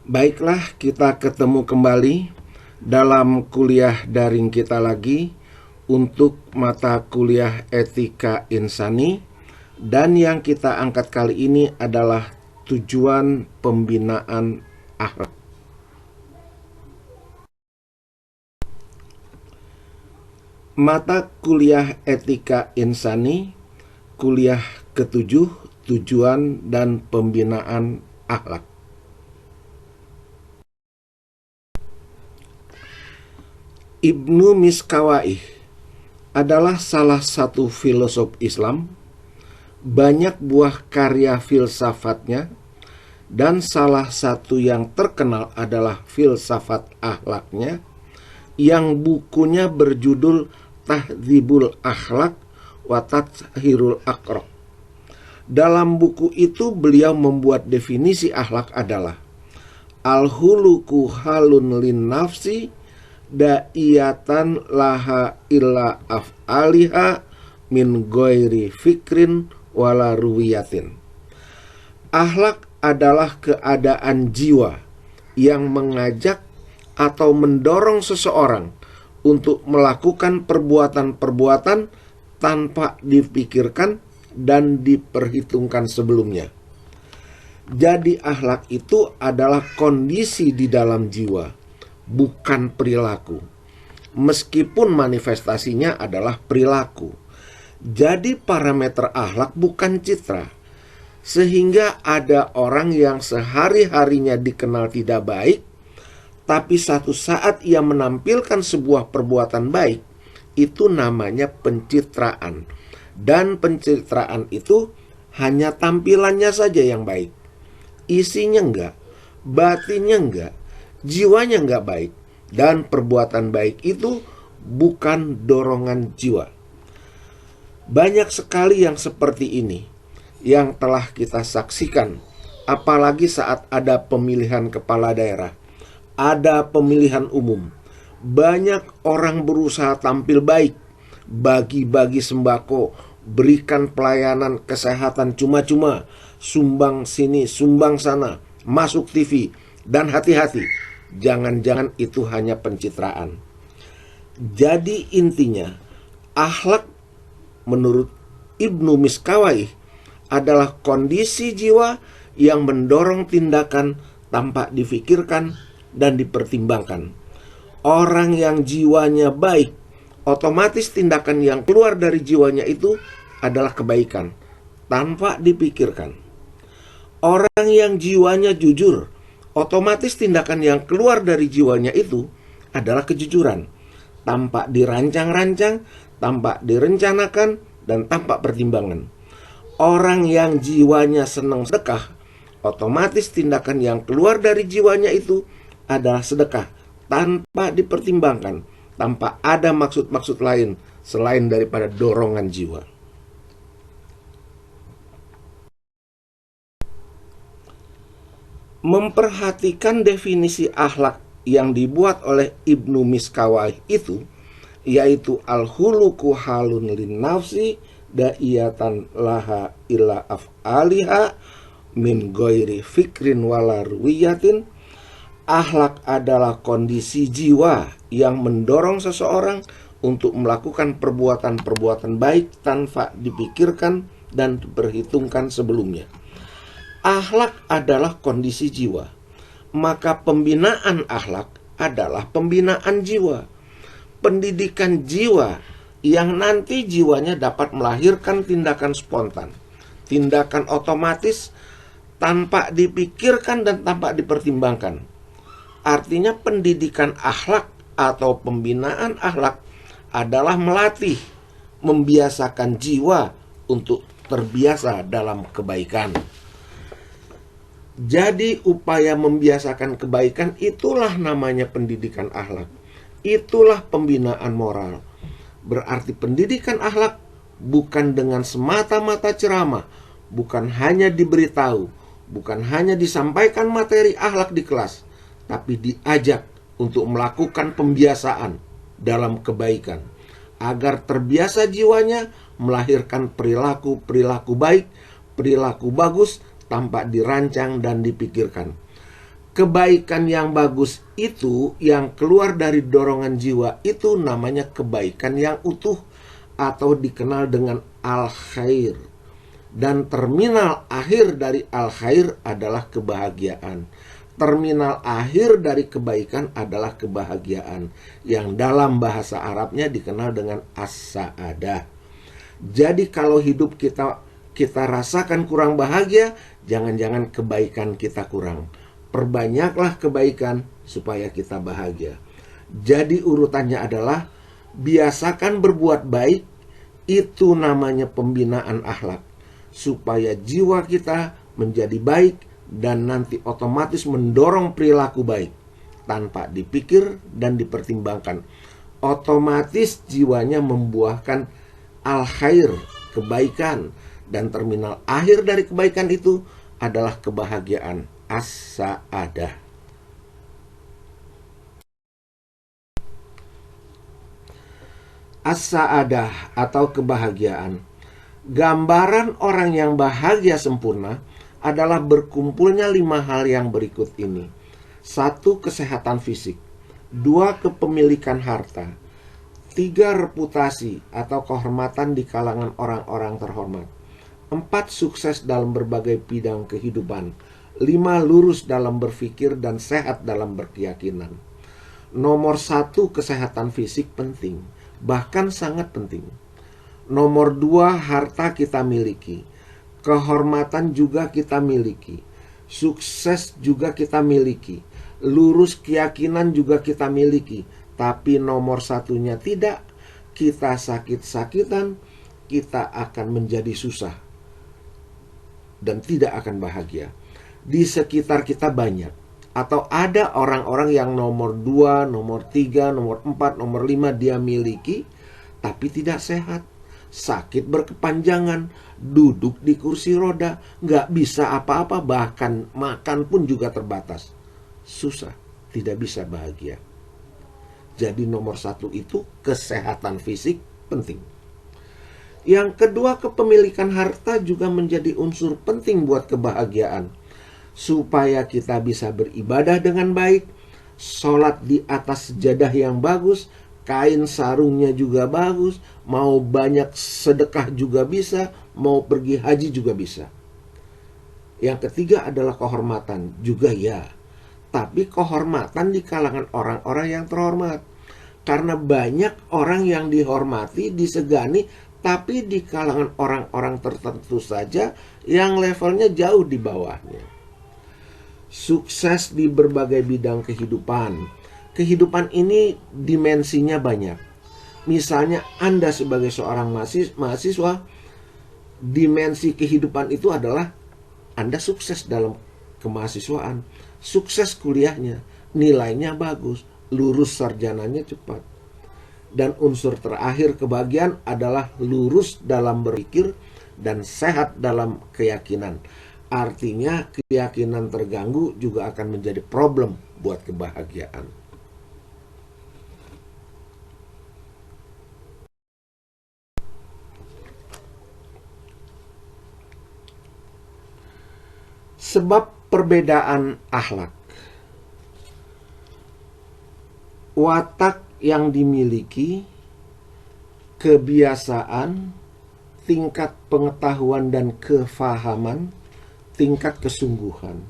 Baiklah, kita ketemu kembali dalam kuliah daring kita lagi untuk mata kuliah Etika Insani. Dan yang kita angkat kali ini adalah tujuan pembinaan akhlak. Mata kuliah Etika Insani, kuliah ketujuh, tujuan dan pembinaan akhlak. Ibnu Miskawayh adalah salah satu filosof Islam. Banyak buah karya filsafatnya, dan salah satu yang terkenal adalah filsafat akhlaknya, yang bukunya berjudul Tahdzibul Akhlak wa Tathhirul Akhlak. Dalam buku itu beliau membuat definisi akhlak adalah al-huluku halun lin nafsi da'iyatan laha illa af'aliha min ghairi fikrin wala ruwiyatin. Akhlak adalah keadaan jiwa yang mengajak atau mendorong seseorang untuk melakukan perbuatan-perbuatan tanpa dipikirkan dan diperhitungkan sebelumnya. Jadi akhlak itu adalah kondisi di dalam jiwa, bukan perilaku. Meskipun manifestasinya adalah perilaku. Jadi parameter akhlak bukan citra. Sehingga ada orang yang sehari-harinya dikenal tidak baik, tapi satu saat ia menampilkan sebuah perbuatan baik, itu namanya pencitraan. Dan pencitraan itu hanya tampilannya saja yang baik. Isinya enggak, batinnya enggak, jiwanya enggak baik. Dan perbuatan baik itu bukan dorongan jiwa. Banyak sekali yang seperti ini yang telah kita saksikan, apalagi saat ada pemilihan kepala daerah, ada pemilihan umum. Banyak orang berusaha tampil baik, bagi-bagi sembako, berikan pelayanan kesehatan cuma-cuma, sumbang sini, sumbang sana, masuk TV. Dan hati-hati, jangan-jangan itu hanya pencitraan. Jadi intinya, akhlak menurut Ibnu Miskawayh adalah kondisi jiwa yang mendorong tindakan tanpa difikirkan dan dipertimbangkan. Orang yang jiwanya baik, otomatis tindakan yang keluar dari jiwanya itu adalah kebaikan tanpa dipikirkan. Orang yang jiwanya jujur, otomatis tindakan yang keluar dari jiwanya itu adalah kejujuran, tanpa dirancang-rancang, tanpa direncanakan, dan tanpa pertimbangan. Orang yang jiwanya senang sedekah, otomatis tindakan yang keluar dari jiwanya itu adalah sedekah, tanpa dipertimbangkan, tanpa ada maksud-maksud lain selain daripada dorongan jiwa. Memperhatikan definisi akhlak yang dibuat oleh Ibnu Miskawayh itu, yaitu al-huluku halun lin nafsi da'iyatan laha illa af'aliha min ghairi fikrin wala ruwiyatin. Akhlak adalah kondisi jiwa yang mendorong seseorang untuk melakukan perbuatan-perbuatan baik tanpa dipikirkan dan diperhitungkan sebelumnya. Akhlak adalah kondisi jiwa, maka pembinaan akhlak adalah pembinaan jiwa. Pendidikan jiwa yang nanti jiwanya dapat melahirkan tindakan spontan, tindakan otomatis tanpa dipikirkan dan tanpa dipertimbangkan. Artinya pendidikan akhlak atau pembinaan akhlak adalah melatih, membiasakan jiwa untuk terbiasa dalam kebaikan. Jadi upaya membiasakan kebaikan itulah namanya pendidikan akhlak. Itulah pembinaan moral. Berarti pendidikan akhlak bukan dengan semata-mata ceramah, bukan hanya diberitahu, bukan hanya disampaikan materi akhlak di kelas, tapi diajak untuk melakukan pembiasaan dalam kebaikan, agar terbiasa jiwanya melahirkan perilaku-perilaku baik, perilaku bagus tanpa dirancang dan dipikirkan. Kebaikan yang bagus itu, yang keluar dari dorongan jiwa, itu namanya kebaikan yang utuh atau dikenal dengan al-khair. Dan terminal akhir dari al-khair adalah kebahagiaan. Terminal akhir dari kebaikan adalah kebahagiaan, yang dalam bahasa Arabnya dikenal dengan as-sa'adah. Jadi kalau hidup kita rasakan kurang bahagia, jangan-jangan kebaikan kita kurang. Perbanyaklah kebaikan supaya kita bahagia. Jadi urutannya adalah biasakan berbuat baik, itu namanya pembinaan akhlak, supaya jiwa kita menjadi baik dan nanti otomatis mendorong perilaku baik tanpa dipikir dan dipertimbangkan. Otomatis jiwanya membuahkan al-khair, kebaikan, dan terminal akhir dari kebaikan itu adalah kebahagiaan, as-sa'adah. As-sa'adah atau kebahagiaan. Gambaran orang yang bahagia sempurna adalah berkumpulnya 5 hal yang berikut ini. 1. Kesehatan fisik. 2. Kepemilikan harta. 3. Reputasi atau kehormatan di kalangan orang-orang terhormat. 4. Sukses dalam berbagai bidang kehidupan. 5. Lurus dalam berpikir dan sehat dalam berkeyakinan. Nomor 1, kesehatan fisik penting, bahkan sangat penting. Nomor 2, harta kita miliki. Kehormatan juga kita miliki. Sukses juga kita miliki. Lurus keyakinan juga kita miliki. Tapi nomor 1-nya tidak. Kita sakit-sakitan, kita akan menjadi susah dan tidak akan bahagia. Di sekitar kita banyak, atau ada orang-orang yang nomor 2, nomor 3, nomor 4, nomor 5 dia miliki, tapi tidak sehat, sakit berkepanjangan, duduk di kursi roda, nggak bisa apa-apa, bahkan makan pun juga terbatas. Susah, tidak bisa bahagia. Jadi nomor 1 itu kesehatan fisik penting. Yang kedua, kepemilikan harta juga menjadi unsur penting buat kebahagiaan. Supaya kita bisa beribadah dengan baik, sholat di atas sejadah yang bagus, kain sarungnya juga bagus, mau banyak sedekah juga bisa, mau pergi haji juga bisa. Yang ketiga adalah kehormatan, juga ya. Tapi kehormatan di kalangan orang-orang yang terhormat. Karena banyak orang yang dihormati, disegani, tapi di kalangan orang-orang tertentu saja yang levelnya jauh di bawahnya. Sukses di berbagai bidang kehidupan. Kehidupan ini dimensinya banyak. Misalnya Anda sebagai seorang mahasiswa, dimensi kehidupan itu adalah Anda sukses dalam kemahasiswaan, sukses kuliahnya, nilainya bagus, lurus sarjananya cepat. Dan unsur terakhir kebahagiaan adalah lurus dalam berpikir dan sehat dalam keyakinan. Artinya keyakinan terganggu juga akan menjadi problem buat kebahagiaan. Sebab perbedaan akhlak. Watak yang dimiliki, kebiasaan, tingkat pengetahuan dan kefahaman, tingkat kesungguhan.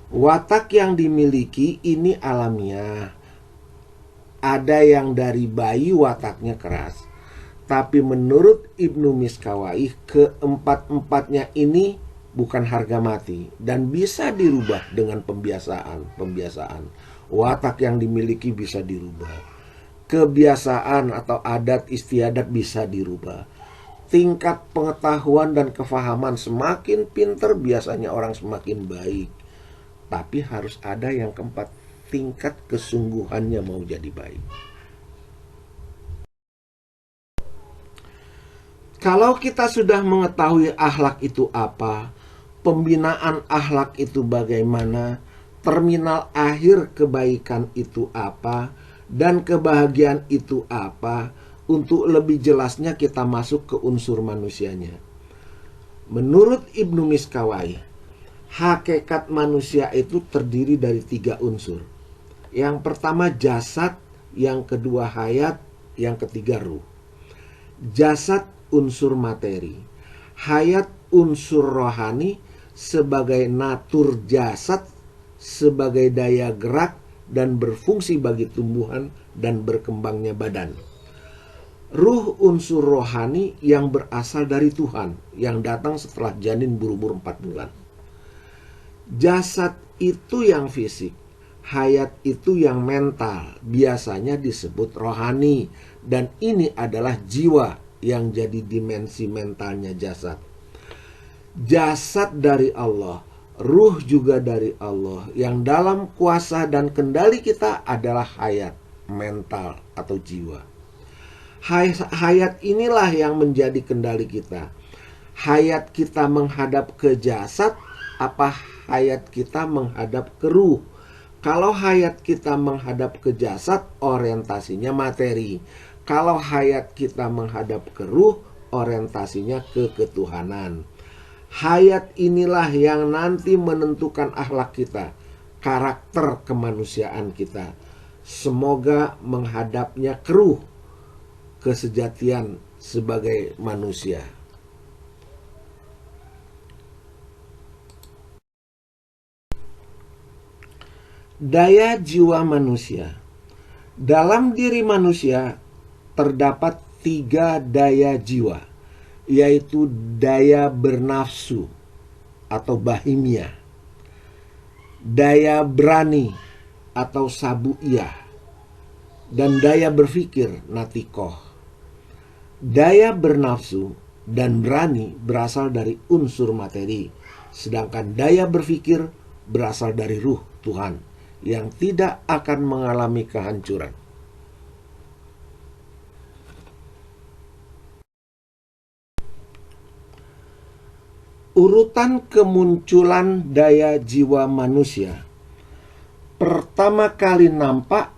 Watak yang dimiliki ini alamiah. Ada yang dari bayi wataknya keras. Tapi menurut Ibnu Miskawayh, keempat-empatnya ini bukan harga mati dan bisa dirubah dengan pembiasaan. Watak yang dimiliki bisa dirubah. Kebiasaan atau adat istiadat bisa dirubah. Tingkat pengetahuan dan kefahaman, semakin pintar biasanya orang semakin baik. Tapi harus ada yang keempat, tingkat kesungguhannya mau jadi baik. Kalau kita sudah mengetahui akhlak itu apa, pembinaan akhlak itu bagaimana, terminal akhir kebaikan itu apa, dan kebahagiaan itu apa, untuk lebih jelasnya kita masuk ke unsur manusianya. Menurut Ibnu Miskawayh, Hakikat manusia itu terdiri dari 3 unsur. Yang pertama jasad, yang kedua hayat, yang ketiga ruh. Jasad unsur materi, hayat unsur rohani sebagai natur jasad, sebagai daya gerak dan berfungsi bagi tumbuhan dan berkembangnya badan. Ruh unsur rohani yang berasal dari Tuhan, yang datang setelah janin berumur 4 bulan. Jasad itu yang fisik, hayat itu yang mental, biasanya disebut rohani, dan ini adalah jiwa yang jadi dimensi mentalnya jasad. Jasad dari Allah, ruh juga dari Allah, yang dalam kuasa dan kendali kita adalah hayat, mental atau jiwa. Hayat inilah yang menjadi kendali kita. Hayat kita menghadap ke jasad, apa hayat kita menghadap ke ruh? Kalau hayat kita menghadap ke jasad, orientasinya materi. Kalau hayat kita menghadap ke ruh, orientasinya ke ketuhanan. Hayat inilah yang nanti menentukan akhlak kita, karakter kemanusiaan kita. Semoga menghadapnya ke ruh, kesejatian sebagai manusia. Daya jiwa manusia. Dalam diri manusia terdapat 3 daya jiwa, yaitu daya bernafsu atau bahimia, daya berani atau sabuiyah, dan daya berpikir natikoh. Daya bernafsu dan berani berasal dari unsur materi, sedangkan daya berpikir berasal dari ruh Tuhan yang tidak akan mengalami kehancuran. Urutan kemunculan daya jiwa manusia pertama kali nampak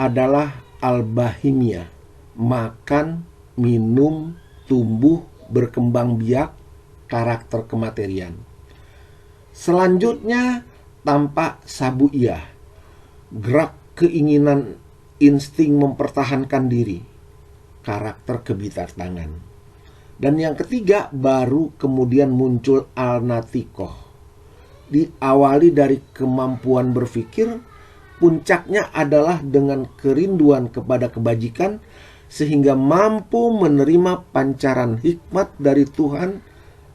adalah al-bahimia, makan, minum, tumbuh, berkembang biak, karakter kematerian. Selanjutnya tampak sabuiyah, gerak keinginan, insting mempertahankan diri, karakter kebitartangan. Dan yang ketiga baru kemudian muncul al-natikoh, diawali dari kemampuan berpikir, puncaknya adalah dengan kerinduan kepada kebajikan, sehingga mampu menerima pancaran hikmat dari Tuhan.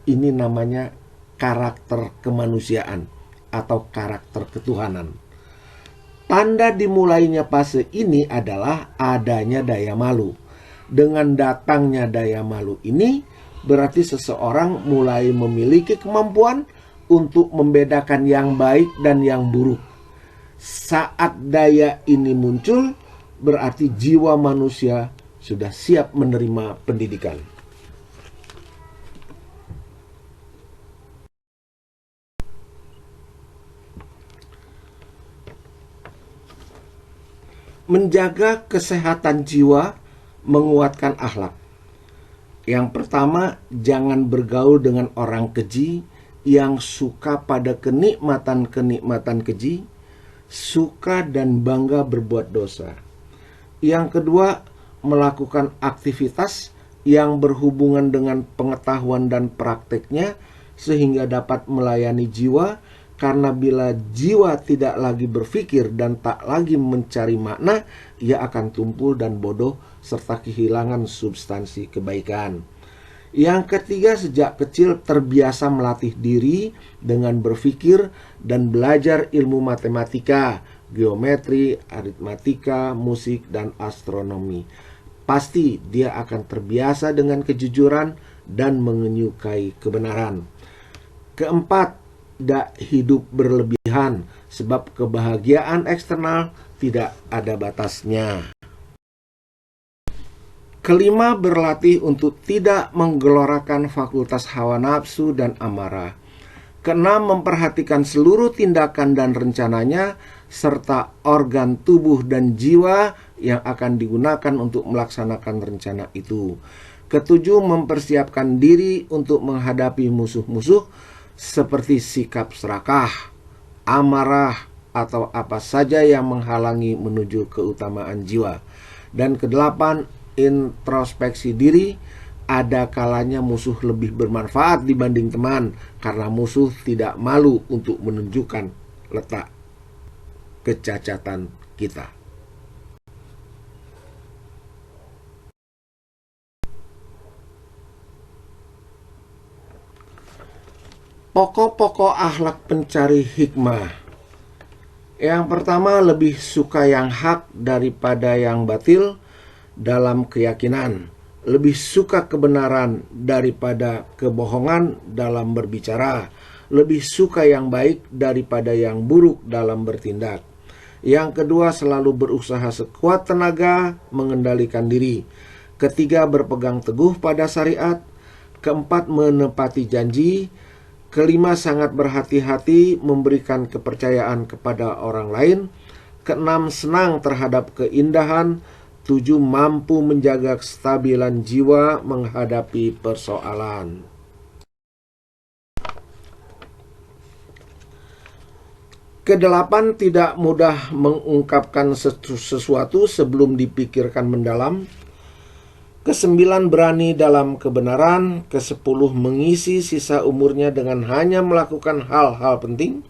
Ini namanya karakter kemanusiaan atau karakter ketuhanan. Tanda dimulainya fase ini adalah adanya daya malu. Dengan datangnya daya malu ini berarti seseorang mulai memiliki kemampuan untuk membedakan yang baik dan yang buruk. Saat daya ini muncul, berarti jiwa manusia sudah siap menerima pendidikan. Menjaga kesehatan jiwa, menguatkan akhlak. Yang pertama, jangan bergaul dengan orang keji yang suka pada kenikmatan-kenikmatan keji, suka dan bangga berbuat dosa. Yang kedua, melakukan aktivitas yang berhubungan dengan pengetahuan dan prakteknya sehingga dapat melayani jiwa, karena bila jiwa tidak lagi berpikir dan tak lagi mencari makna, ia akan tumpul dan bodoh serta kehilangan substansi kebaikan. Yang ketiga, sejak kecil terbiasa melatih diri dengan berpikir dan belajar ilmu matematika, geometri, aritmatika, musik, dan astronomi. Pasti dia akan terbiasa dengan kejujuran dan menyukai kebenaran. Keempat, tidak hidup berlebihan, sebab kebahagiaan eksternal tidak ada batasnya. Kelima, berlatih untuk tidak menggelorakan fakultas hawa nafsu dan amarah. Keenam, memperhatikan seluruh tindakan dan rencananya, serta organ tubuh dan jiwa yang akan digunakan untuk melaksanakan rencana itu. Ketujuh, mempersiapkan diri untuk menghadapi musuh-musuh seperti sikap serakah, amarah, atau apa saja yang menghalangi menuju keutamaan jiwa. Dan kedelapan, introspeksi diri. Ada kalanya musuh lebih bermanfaat dibanding teman, karena musuh tidak malu untuk menunjukkan letak kecacatan kita. Pokok-pokok akhlak pencari hikmah. Yang pertama, lebih suka yang hak daripada yang batil dalam keyakinan. Lebih suka kebenaran daripada kebohongan dalam berbicara. Lebih suka yang baik daripada yang buruk dalam bertindak. Yang kedua, selalu berusaha sekuat tenaga mengendalikan diri. Ketiga, berpegang teguh pada syariat. Keempat, menepati janji. Kelima, sangat berhati-hati memberikan kepercayaan kepada orang lain. Keenam, senang terhadap keindahan. 7, mampu menjaga kestabilan jiwa menghadapi persoalan. Kedelapan, tidak mudah mengungkapkan sesuatu sebelum dipikirkan mendalam. Kesembilan, berani dalam kebenaran. Kesepuluh, mengisi sisa umurnya dengan hanya melakukan hal-hal penting.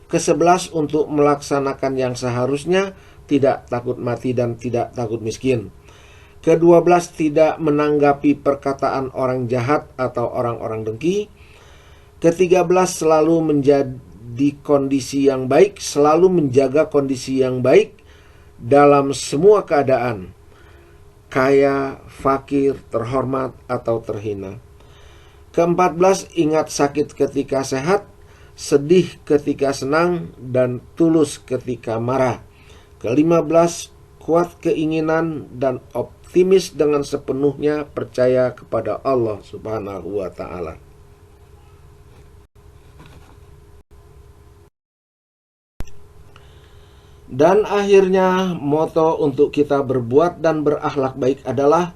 Kesebelas, untuk melaksanakan yang seharusnya, tidak takut mati dan tidak takut miskin. Ke-12, tidak menanggapi perkataan orang jahat atau orang-orang dengki. Ke-13, selalu menjadi kondisi yang baik, selalu menjaga kondisi yang baik dalam semua keadaan, kaya, fakir, terhormat, atau terhina. Ke-14, ingat sakit ketika sehat, sedih ketika senang, dan tulus ketika marah. Ke-15, kuat keinginan dan optimis dengan sepenuhnya percaya kepada Allah Subhanahu wa Ta'ala. Dan akhirnya, moto untuk kita berbuat dan berakhlak baik adalah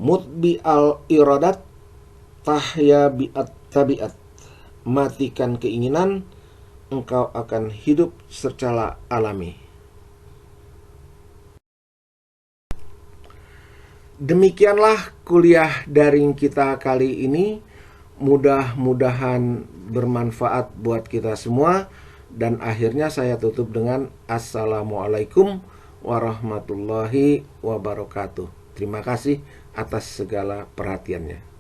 mutbi al-iradat tahya bi'at tabiat. Matikan keinginan, engkau akan hidup secara alami. Demikianlah kuliah daring kita kali ini. Mudah-mudahan bermanfaat buat kita semua. Dan akhirnya saya tutup dengan Assalamualaikum warahmatullahi wabarakatuh. Terima kasih atas segala perhatiannya.